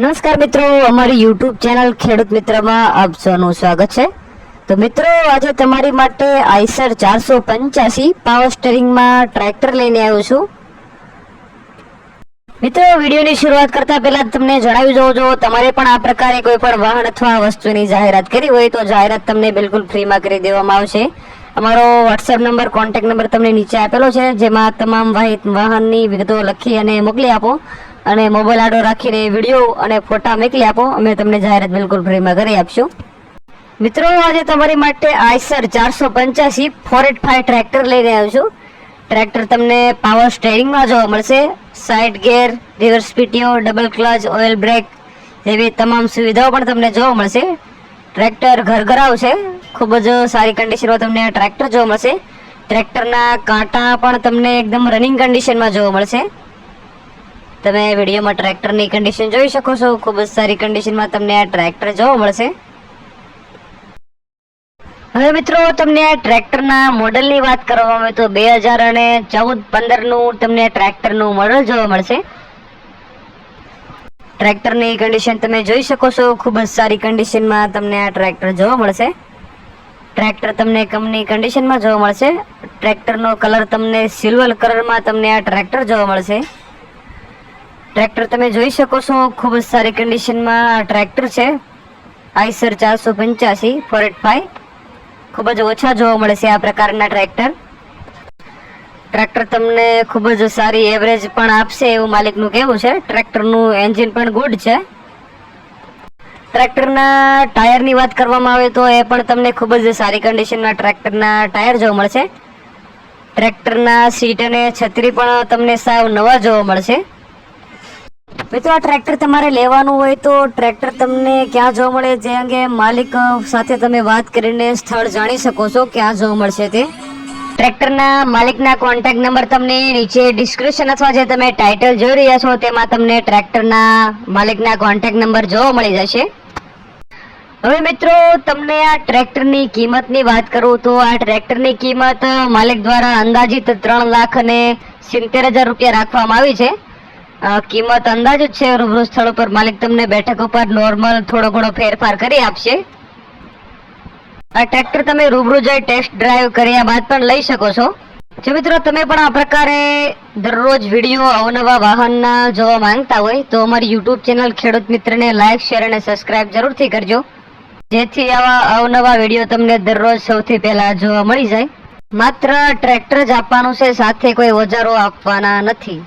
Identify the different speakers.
Speaker 1: નમસ્કાર મિત્રો, અમારી યુટ્યુબ ચેનલ ખેડૂત મિત્રમાં આપ સૌનું સ્વાગત છે। તો મિત્રો, આજે તમારી માટે આઈસર 485 પાવર સ્ટીરિંગમાં ટ્રેક્ટર લઈને આવ્યો છું। મિત્રો, વિડીયોની શરૂઆત કરતા પહેલા તમને જણાવી દઉં, જો તમારે પણ આ પ્રકારે કોઈ પણ વાહન અથવા વસ્તુની જાહેરાત કરી હોય તો જાહેરાત તમને બિલકુલ ફ્રીમાં કરી દેવામાં આવશે। અમારો વોટ્સએપ નંબર, કોન્ટેક્ટ નંબર તમને નીચે આપેલો છે, જેમાં તમામ વાહનની વિગતો લખી અને મોકલી આપો અને મોબાઈલ આડો રાખીને વિડીયો અને ફોટા મોકલી આપો, અમે તમને જાહેરાત બિલકુલ ફ્રીમાં કરી આપશું। મિત્રો, આજે તમારી માટે આઈસર 485 485 ટ્રેક્ટર લઈને આવ્યો છું। ટ્રેક્ટર તમને પાવર સ્ટીરિંગમાં જોવા મળશે। સાઇડ ગેર, reverse PTO, double clutch, oil break જેવી તમામ સુવિધાઓ પણ તમને જોવા મળશે। ટ્રેક્ટર ઘરઘરાવ છે, ખૂબ જ સારી કન્ડિશનમાં તમને આ ટ્રેક્ટર જોવા મળશે। ટ્રેક્ટરના કાંટા પણ તમને એકદમ રનિંગ કન્ડિશનમાં જોવા મળશે। તમે વિડીયોમાં ટ્રેક્ટરની કન્ડિશન જોઈ શકો છો, ખૂબ જ સારી કન્ડિશનમાં તમને આ ટ્રેક્ટર જોવા મળશે। હવે મિત્રો, તમને આ ટ્રેક્ટરના મોડલની વાત કરવામાં આવે તો 2014-15નું તમને ટ્રેક્ટરનું મોડલ જોવા મળશે। ટ્રેક્ટરની કન્ડિશન તમે જોઈ શકો છો, ખૂબ જ સારી કન્ડિશનમાં તમને આ ટ્રેક્ટર જોવા મળશે। ટ્રેક્ટર તમને કંપની કન્ડિશનમાં જોવા મળશે। ટ્રેક્ટરનો કલર તમને સિલ્વર કલરમાં તમને આ ટ્રેક્ટર જોવા મળશે। ટ્રેક્ટર તમે જોઈ શકો છો, ખૂબ જ સારી કન્ડિશનમાં આ ટ્રેક્ટર છે। આઈસર 485 485 ખૂબ જ ઓછા જોવા મળે છે આ પ્રકારના ટ્રેક્ટર। ટ્રેક્ટર તમને ખૂબ જ સારી એવરેજ પણ આપશે એવું માલિકનું કહેવું છે। ટ્રેક્ટરનું એન્જિન પણ ગુડ છે। ટ્રેક્ટરના ટાયરની વાત કરવામાં આવે તો એ પણ તમને ખૂબ જ સારી કન્ડિશનમાં ટ્રેક્ટરના ટાયર જોવા મળશે। ટ્રેક્ટરના સીટ અને છત્રી પણ તમને સાવ નવા જોવા મળશે। મિત્રો, આ ટ્રેક્ટર તમારે લેવાનું હોય તો ટ્રેક્ટર તમને ક્યાં જોવા મળે જે અંગે માલિક સાથે તમે વાત કરીને સ્થળ જાણી શકો છો, ક્યાં જોવા મળશે તે। ટ્રેક્ટરના માલિકના કોન્ટેક્ટ નંબર તમને નીચે ડિસ્ક્રિપ્શન અથવા જે તમે ટાઇટલ જોઈ રહ્યા છો તેમાં તમને ટ્રેક્ટરના માલિકના કોન્ટેક્ટ નંબર જોવા મળી જશે। હવે મિત્રો, તમને આ ટ્રેક્ટરની કિંમતની વાત કરું તો આ ટ્રેક્ટરની કિંમત માલિક દ્વારા અંદાજિત 3,70,000 રૂપિયા રાખવામાં આવી છે। કિંમત અંદાજ જ છે, રૂબરૂ સ્થળ ઉપર માલિક તમને બેઠક ઉપર નોર્મલ થોડો ઘણો ફેરફાર કરી આપશે। આ ટ્રેક્ટર તમે રૂબરૂ જઈ ટેસ્ટ ડ્રાઈવ કર્યા બાદ પણ લઈ શકો છો। જો મિત્રો, તમે પણ આ પ્રકારે દરરોજ વિડીયો અવનવા વાહનના જોવા માંગતા હોય તો અમારી યુટ્યુબ ચેનલ ખેડૂત મિત્રને લાઈક, શેર અને સબસ્ક્રાઇબ જરૂરથી કરજો, જેથી આવા અવનવા વિડીયો તમને દરરોજ સૌથી પહેલા જોવા મળી જાય। માત્ર ટ્રેક્ટર જ આપવાનું છે, સાથે કોઈ ઓજારો આપવાના નથી।